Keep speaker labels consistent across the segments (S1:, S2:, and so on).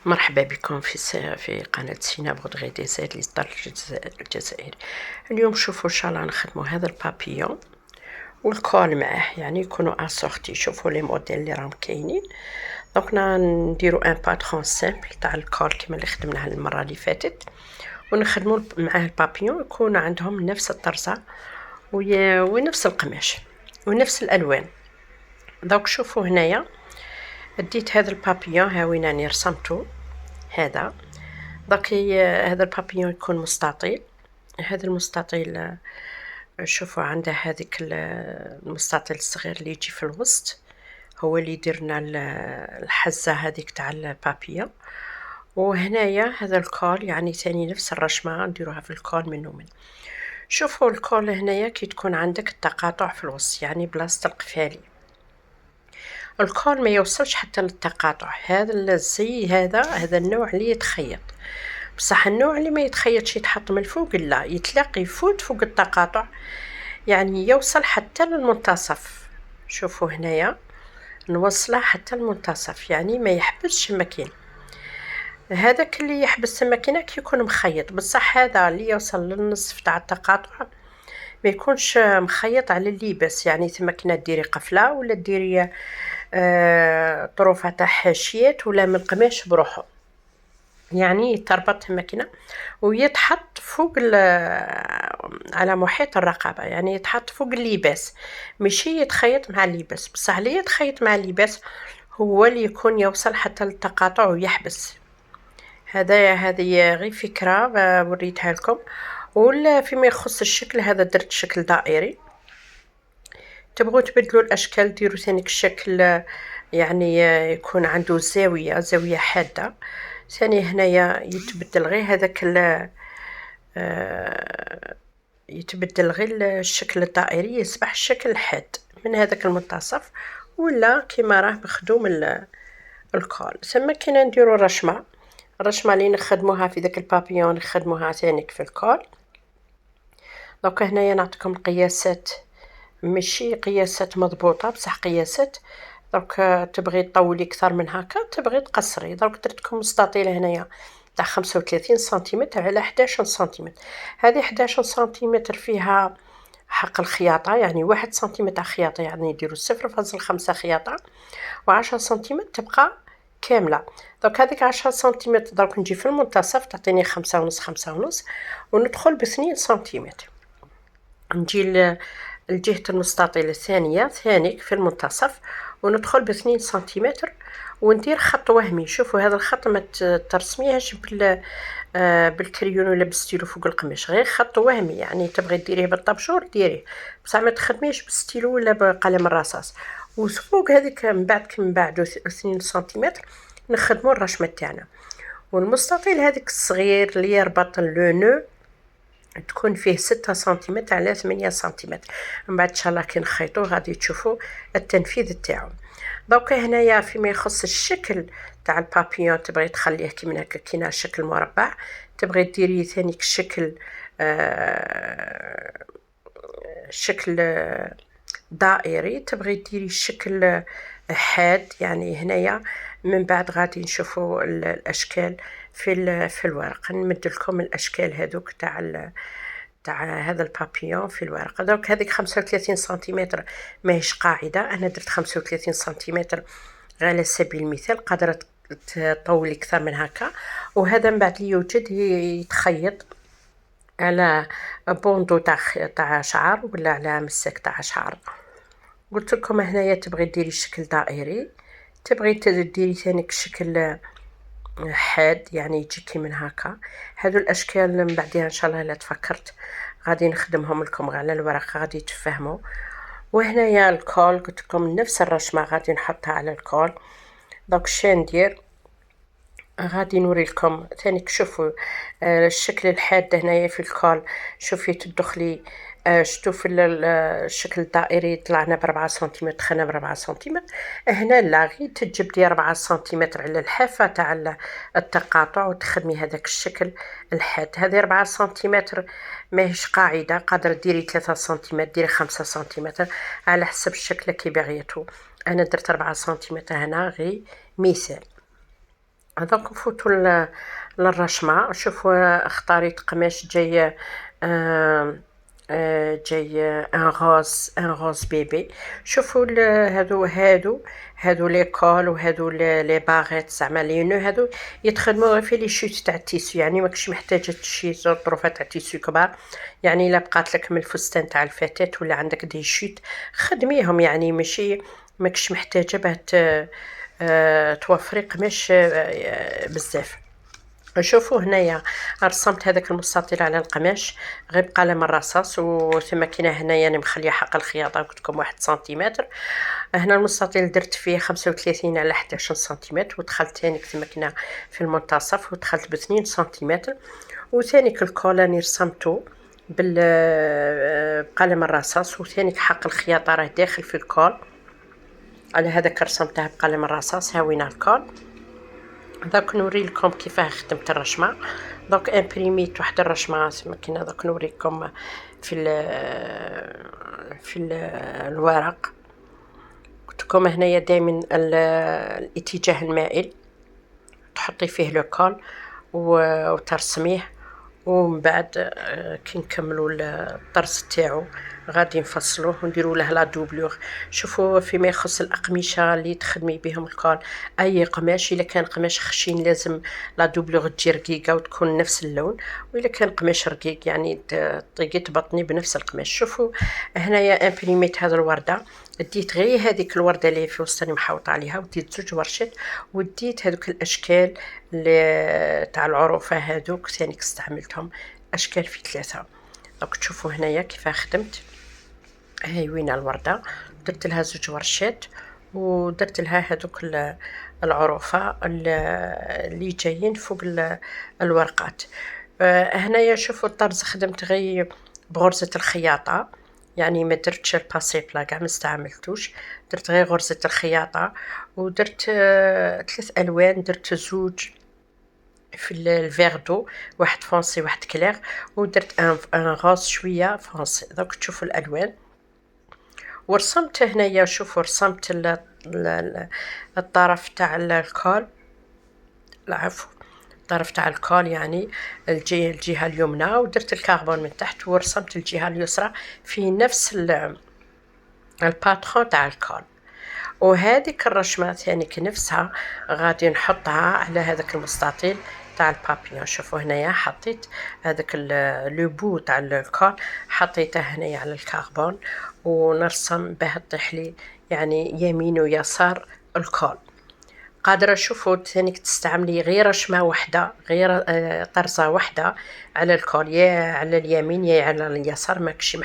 S1: مرحبا بكم في قناة سينا بغدغي ديزاير لإصدار الجزائري. اليوم شوفوا إن شاء الله نخدموا هذا البابيون والكول معاه، يعني يكونوا اسورتي. شوفوا لي موديل اللي راهم كاينين. دونك نديروا ان باترون سامبل تاع الكول كيما اللي خدمناه المره اللي فاتت، ونخدموا معاه البابيون يكون عندهم نفس الطرزه ونفس القماش ونفس الالوان. دونك شوفوا هنايا ديت هذا البابيون، هاوين راني رسمته هذا. داكي هذا البابيون يكون مستطيل. هذا المستطيل شوفوا عنده هذيك المستطيل الصغير اللي يجي في الوسط، هو اللي يديرنا الحزة هذيك تاع البابيون. وهنايا هذا الكول يعني ثاني نفس الرشمة نديروها في الكول من. شوفوا الكول هنايا كي تكون عندك التقاطع في الوسط، يعني بلاصة القفالي الكول ما يوصلش حتى للتقاطع. هذا الزي هذا النوع اللي يتخيط، بصح النوع اللي ما يتخيطش يتحط من الفوق، لا يتلاقي يفوت فوق التقاطع، يعني يوصل حتى للمنتصف. شوفوا هنايا نوصله حتى المنتصف، يعني ما يحبسش الماكينه. هذاك اللي يحبس الماكينه كي يكون مخيط، بصح هذا اللي يوصل للنصف تاع التقاطع ما يكونش مخيط على اللباس. يعني ثم كنا ديري قفله ولا ديري طروفه تاع حاشيات ولا من القماش بروحه، يعني تربط الماكينه ويتحط فوق على محيط الرقبه، يعني يتحط فوق اللباس، ماشي يتخيط مع اللباس. بصح اللي يتخيط مع اللباس هو اللي يكون يوصل حتى للتقاطع ويحبس. هذه غير فكره وريتها لكم. ولا فيما يخص الشكل، هذا درت شكل دائري. تبغوا تبدلوا الاشكال ديروا ثاني الشكل، يعني يكون عنده زاويه حاده. ثاني هنايا يتبدل غير هذاك يتبدل غير الشكل الدائري، يصبح الشكل حاد من هذاك المنتصف، ولا كيما راه مخدوم الكول. ثم كنا نديروا الرشمه اللي نخدموها في ذاك البابيون نخدموها ثاني في الكول. دونك هنايا نعطيكم القياسات، ماشي قياسات مضبوطه بصح قياسات. دونك تبغي تطولي اكثر من هكا تبغي تقصري. دونك درتكم مستطيل هنايا تاع 35 سنتيمتر على 11 سنتيمتر. هذه 11 سنتيمتر فيها حق الخياطه، يعني 1 سنتيمتر خياطه، يعني نديرو 0.5 خياطه، و10 سنتيمتر تبقى كامله. دونك هذيك 10 سنتيمتر دونك نجي في المنتصف تعطيني 5.5 وندخل ب2 سنتيمتر. نجي الجهة المستطيل الثانية ثانيك في المنتصف وندخل ب2 سنتيمتر وندير خط وهمي. شوفوا هذا الخط ما ترسميهش بالكريون ولا بالستيلو فوق القماش، غير خط وهمي، يعني تبغي ديريه بالطبشور ديريه، بصح ما تخدميش بالستيلو ولا بقلم الرصاص. وفوق هذيك من بعد 2 سنتيمتر نخدموا الرشمه تاعنا. والمستطيل هذيك الصغير اللي يربط لو نو تكون فيه 6 سنتيمتر على 8 سنتيمتر. من بعد ان شاء الله كي نخيطوه غادي تشوفوا التنفيذ تاعو. دونك هنايا فيما يخص الشكل تاع البابيون تبغي تخليه كيما هكا كينا شكل مربع، تبغي ديري ثاني شكل شكل دائري، تبغي ديري شكل حاد. يعني هنايا من بعد غادي نشوفوا الاشكال في الورق، نمد لكم الاشكال هذوك تاع هذا البابيون في الورقه. دونك هذيك 35 سنتيمتر ماهيش قاعده، انا درت 35 سنتيمتر على سبيل المثال، قادره تطولي اكثر من هكا. وهذا من بعد اللي يوجد يتخيط على بوندو تاع شعر ولا على مسك تاع شعر. قلت لكم هنايا تبغي ديري شكل دائري، تبغي ديري ثاني شكل حاد، يعني يجيكي من هكا. هادو الاشكال من بعدها ان شاء الله الا تفكرت غادي نخدمهم لكم على الورق غادي تفهموا. وهنايا الكول قلت لكم نفس الرشمه غادي نحطها على الكول. دونك شي ندير غادي نوري لكم ثاني. شوفوا الشكل الحاد هنايا في الكول، شوفي تدخلي شتو في الشكل الدائري طلعنا ب4 سنتيمتر، دخلنا ب4 سنتيمتر. هنا لا غير تجبدي 4 سنتيمتر على الحافه تاع التقاطع وتخدمي هذاك الشكل الحاد. هذه 4 سنتيمتر ماهيش قاعده، قادره ديري 3 سنتيمتر ديري 5 سنتيمتر على حسب الشكل كي بغيتو. انا درت 4 سنتيمتر هنا غير مثال. دوك نفوتو للرشمة. شوفوا اختاريت قماش جاي جاي ان غوز بيبي. شوفوا هادو لي كول وهادو لي باغيت زعما لي نو، هادو يتخدموا غير في لي شوت تاع التيسو، يعني ماكش محتاجه تشي ظروفات تاع تيسو كبار. يعني الا بقات لك من الفستان تاع الفتاة ولا عندك دي شوت خدميهم، يعني ماشي ماكش محتاجه باه توفري قماش بزاف. شوفوا هنايا رسمت هذاك المستطيل على القماش غير بقلم الرصاص، وثم كاينه هنايا انا مخليه حق الخياطه قلت لكم 1 سنتيمتر. هنا المستطيل درت فيه 35 على 11 سنتيمتر، ودخلت ثاني كما كنا في المنتصف ودخلت ب2 سنتيمتر. وثاني الكول راني رسمته بقلم الرصاص، وثاني حق الخياطه راه داخل في الكول. على هذاك رسمته بقلم الرصاص. هاوينا الكول. دوك نوري لكم كيفاه خدمت الرشمه. دوك امبريميت واحد الرشمه كيما دوك نوريكم في الورق. قلت لكم هنايا دائما الاتجاه المائل تحطي فيه لو كول وترسميه، ومن بعد كي نكملوا الطرز تاعو غادي نفصلوه ونديروا له لا دوبلور. شوفوا فيما يخص الاقمشه اللي تخدمي بهم الكول، اي قماش الا كان قماش خشين لازم لا دوبلور تجي رقيقه وتكون نفس اللون، والا كان قماش رقيق يعني طيقي تبطني بنفس القماش. شوفوا هنايا امبريميت هذا الورده، ديت غير هذيك الورده اللي في وسطني محوطه عليها، وديت 2 ورشات، وديت هذوك الاشكال اللي تاع العروفه هذوك ثاني استعملتهم اشكال في 3. دونك تشوفوا هنايا كيف خدمت. هاي وين الورده درت لها 2 ورشات، ودرت لها هذوك العروفه اللي جايين فوق الورقات. هنايا شوفوا الطرز خدمت غير بغرزه الخياطه، يعني ما درتش الباسي بلا كاع ما استعملتوش، درت غير غرزه الخياطه. ودرت 3 الوان، درت 2 في الفيغ دو، واحد فونسي واحد كلير، ودرت ان غوز شويه فونسي. دوك تشوفوا الالوان. ورسمت هنايا شوفوا رسمت الطرف تاع الكول، العفو، الطرف تاع الكول يعني الجهه اليمنى، ودرت الكربون من تحت، ورسمت الجهه اليسرى في نفس الباترون تاع الكول. وهذيك الرشمه ثاني كنفسها غادي نحطها على هذاك المستطيل تاع البابيون. شوفوا هنايا حطيت هذاك لو بو تاع الكول، حطيته هنايا على الكربون ونرسم به طيح لي يعني يمين ويسار الكول. قادرة شوفوا ثاني تستعملي غير رشمة واحدة، غير طرزة واحدة على الكول، يا على اليمين يا على اليسار، ماكش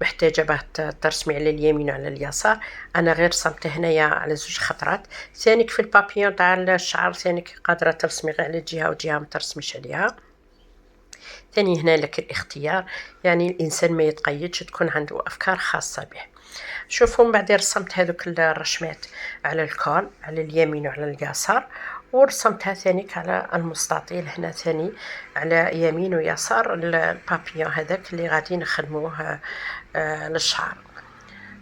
S1: محتاجة باه ترسمي على اليمين وعلى اليسار. انا غير رسمت هنايا على 2 خطرات. ثاني في البابيون تاع الشعر ثاني قادرة ترسمي غير على جهة وجهة ما ترسميش عليها. ثاني هنا لك الاختيار، يعني الانسان ما يتقيدش، تكون عنده افكار خاصة به. شوفوا من بعد رسمت هذوك الرشمات على الكول على اليمين وعلى اليسار، ورسمتها ثاني على المستطيل هنا ثاني على يمين ويسار البابيون هذاك اللي غادي نخدموه للشعر.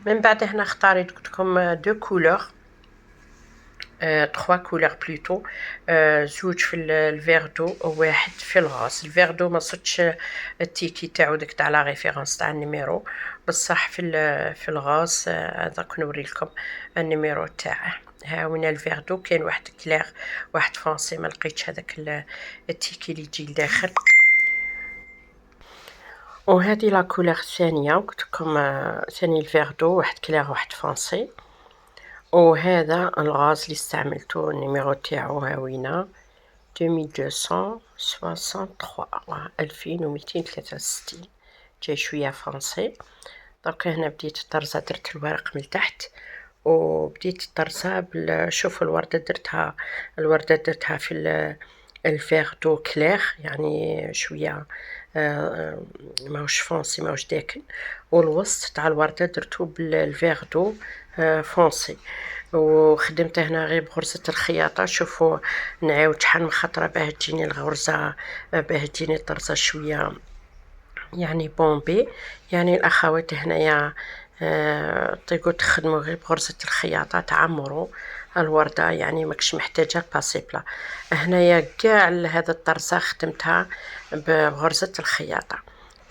S1: من بعد هنا اختاريت قلت لكم 2 كولور، 3 كولور بلوتو، 2 في الفيغ دو وواحد في الغاز. الفيغ دو ما صدتش التيكي تاعو داك تاع لا ريفيرونس تاع النيميرو، بصح في الغاز هذاك نوري لكم النيميرو تاعه. ها وين الفيغ دو كاين واحد كلير واحد فونسي، ما لقيتش هذاك التيكي اللي يجي لداخل. وهذه لا كولور الثانيه قلت لكم ثاني الفيغ دو واحد كلير واحد فونسي. وهذا الغاز اللي استعملته النيميرو تاعو هاوينا 2263 2263 جاي شويه فرنسي. دونك هنا بديت الطرزه درت الورق من تحت، وبديت الطرزه شوفوا الورده درتها في الفيغ دو كلير، يعني شويه ماهوش فونسي ماهوش داكن، والوسط تاع الورده درتو بالفيغ دو فونسي. وخدمت هنا غير بغرزة الخياطة. شوفوا نعاود شحال من خطرة باه تجيني الغرزة، باه تجيني الطرزة شوية يعني بومبي. يعني الاخوات هنايا طيقوا تخدموا غير بغرزة الخياطة، تعمروا الوردة، يعني ماكش محتاجة باسي بلا. هنايا كاع هذا الطرزة خدمتها بغرزة الخياطة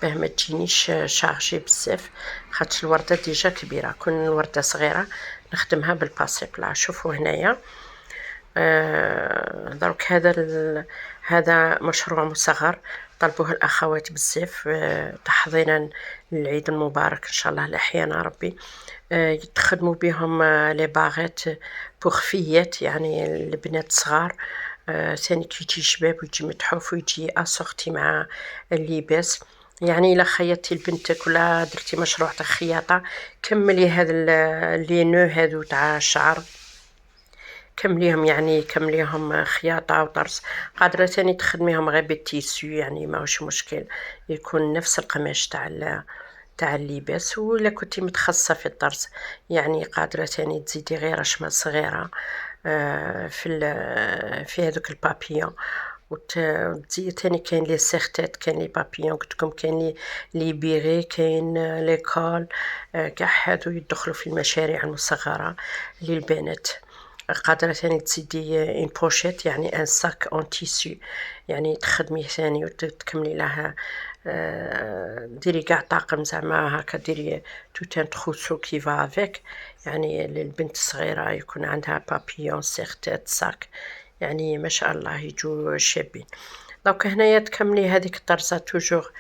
S1: باه ما تجينيش شارجي بزاف، خاطش الوردة ديجا كبيرة. كون الوردة صغيرة نخدمها بالباسي بلا. شوفوا هنايا دروك هذا مشروع مصغر طلبوه الاخوات بزاف تحضينا للعيد المبارك ان شاء الله لحيانا ربي. يتخدموا بهم لي باغيت بوغ يعني البنات الصغار. ثاني كي يجي شباب ويجي متحوف ويجي اسورتي مع اللباس. يعني الا خيطتي لبنتك ولا درتي مشروع تاع خياطه، كملي هذا لي نو هذو تاع الشعر، كمليهم يعني كمليهم خياطة وطرز. قادرة تاني تخدميهم غير بالتيسو، يعني ماهوش مشكل، يكون نفس القماش تاع اللباس. ولا كنتي متخصصة في الطرز يعني قادرة تاني تزيدي غير رشمة صغيرة في هذوك البابيون. وتزيد تاني كاين لي سيغتات، كاين لي بابيون قلتلكم، كاين لي بيغي، كاين لي كول. كاع هادو يدخلوا في المشاريع المصغرة للبنات. قادرة ثاني تزيدي ان بوشيت يعني ان ساك اون تيسو، يعني تخدميه ثاني وتكملي لها ديري كاع طاقم زعما هكا، ديري توت ان تروسو كي فا افيك، يعني للبنت الصغيرة يكون عندها بابيون سيغتات ساك، يعني ما شاء الله يجو شابين. دونك هنايا تكملي هذيك الطرزة توجور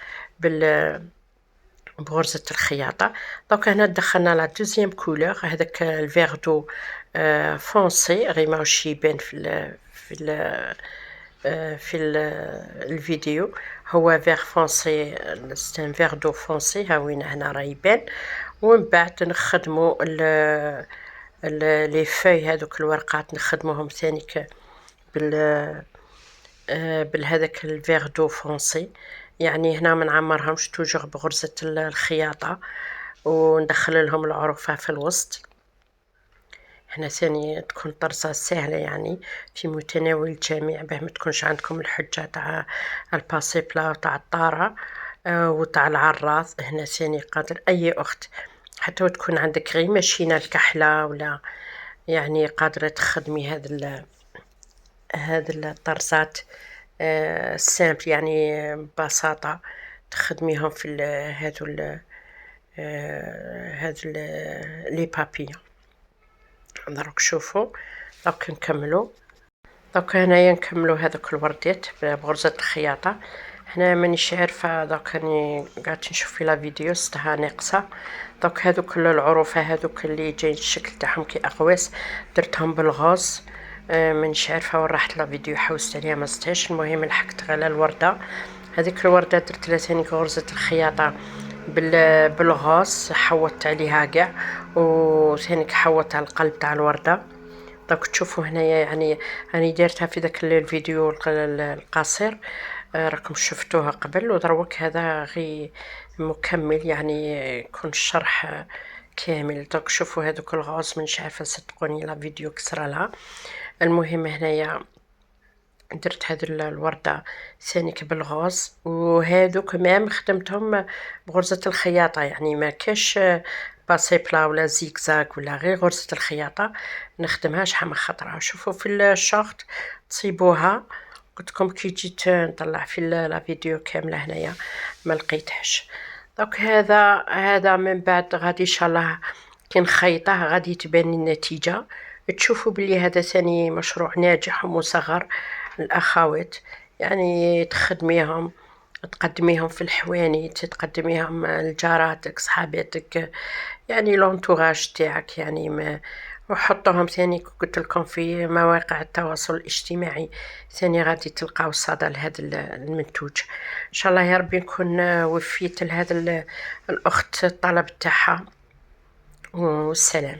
S1: بغرزة الخياطة. دونك هنا دخلنا لا دوزيام كولور، هذاك الفيغ دو فونسي غير ماهوش يبان في الفيديو. هو فيغ فونسي، ستان فيغ دو فونسي، ها وين هنا راه يبان. ومن بعد نخدمو لي فاي، هذوك الورقات نخدموهم ثاني بالهذاك الفيغ دو فرونسي. يعني هنا ما نعمرهمش توجور بغرزة الخياطة، وندخل لهم العروفة في الوسط. هنا ثاني تكون طرزة سهلة يعني في متناول الجميع، باه ما تكونش عندكم الحجة تاع الباسي بلا وتاع الطارة وتاع العراض. هنا ثاني قادر اي اخت حتى وتكون عندك غير ماشينة الكحلة ولا يعني قادرة تخدمي هاد الطرزات سامبل، يعني ببساطة تخدميهم في هادو لي بابيون. دروك شوفوا، دروك نكملو. دروك هنايا نكملو هذوك الوردات بغرزة الخياطة. هنا مانيش عارفة، دروك راني قعدت نشوف في لا فيديو ستها ناقصة. دروك هذوك العروفة هذوك اللي جايين الشكل تاعهم كي اقواس درتهم بالغوز. مانيش عارفة وين راحت لا فيديو، حوست عليها ما زدتهاش. المهم لحقت على الوردة، هذيك الوردة درت لها ثاني غرزة الخياطة بالغوص، حوطت عليها كاع، وثاني حوطت على القلب تاع الوردة. دونك تشوفوا هنايا يعني راني دارتها في داك الفيديو القصير، راكم شفتوها قبل. ودروك هذا غي مكمل يعني يكون الشرح كامل. دونك شوفوا هذوك الغوص، مانيش عارفه صدقوني لا فيديو كسرى لها. المهم هنايا درت هاد الوردة ثانيك بالغوز، وهادو كمان خدمتهم بغرزة الخياطة، يعني ما كاش باسي بلا ولا زيكزاك ولا غير غرزة الخياطة نخدمها شحال من خطرة. شوفوا في الشورت تصيبوها، قلتلكم كي جيت نطلع في لا فيديو كاملة هنايا ما لقيتهاش. دونك هذا من بعد غادي ان شاء الله كي نخيطه غادي تبان النتيجة، تشوفوا بلي هذا ثاني مشروع ناجح ومصغر. الأخوات يعني تخدميهم، تقدميهم في الحوانيت، تقدميهم لجاراتك صحاباتك، يعني لونتوراج تاعك يعني ما. وحطوهم ثاني قلت لكم في مواقع التواصل الاجتماعي، ثاني غادي تلقاو صدى لهذا المنتوج. ان شاء الله يا ربي نكون وفيت لهذا الاخت الطلب تاعها، والسلام.